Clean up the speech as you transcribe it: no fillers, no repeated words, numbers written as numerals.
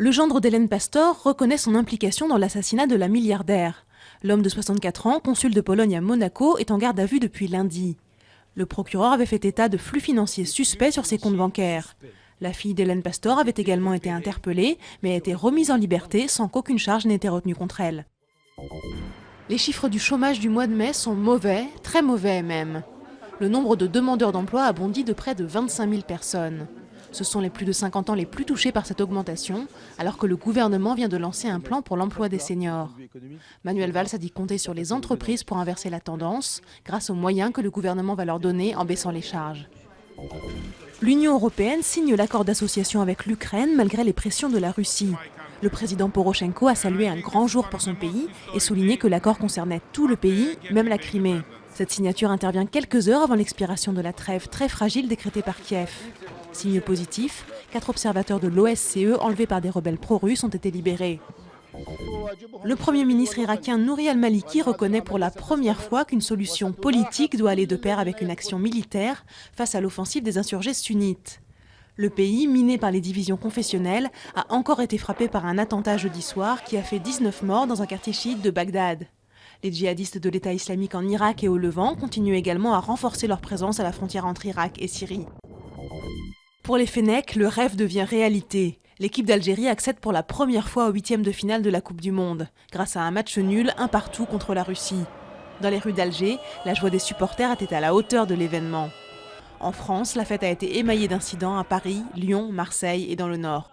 Le gendre d'Hélène Pastor reconnaît son implication dans l'assassinat de la milliardaire. L'homme de 64 ans, consul de Pologne à Monaco, est en garde à vue depuis lundi. Le procureur avait fait état de flux financiers suspects sur ses comptes bancaires. La fille d'Hélène Pastor avait également été interpellée, mais a été remise en liberté sans qu'aucune charge n'ait été retenue contre elle. Les chiffres du chômage du mois de mai sont mauvais, très mauvais même. Le nombre de demandeurs d'emploi a bondi de près de 25 000 personnes. Ce sont les plus de 50 ans les plus touchés par cette augmentation, alors que le gouvernement vient de lancer un plan pour l'emploi des seniors. Manuel Valls a dit compter sur les entreprises pour inverser la tendance, grâce aux moyens que le gouvernement va leur donner en baissant les charges. L'Union européenne signe l'accord d'association avec l'Ukraine malgré les pressions de la Russie. Le président Porochenko a salué un grand jour pour son pays et souligné que l'accord concernait tout le pays, même la Crimée. Cette signature intervient quelques heures avant l'expiration de la trêve très fragile décrétée par Kiev. Signe positif, 4 observateurs de l'OSCE enlevés par des rebelles pro-russes ont été libérés. Le Premier ministre irakien Nouri al-Maliki reconnaît pour la première fois qu'une solution politique doit aller de pair avec une action militaire face à l'offensive des insurgés sunnites. Le pays, miné par les divisions confessionnelles, a encore été frappé par un attentat jeudi soir qui a fait 19 morts dans un quartier chiite de Bagdad. Les djihadistes de l'État islamique en Irak et au Levant continuent également à renforcer leur présence à la frontière entre Irak et Syrie. Pour les Fennecs, le rêve devient réalité. L'équipe d'Algérie accède pour la première fois au 8e de finale de la Coupe du Monde, grâce à un match nul 1-1 contre la Russie. Dans les rues d'Alger, la joie des supporters était à la hauteur de l'événement. En France, la fête a été émaillée d'incidents à Paris, Lyon, Marseille et dans le Nord.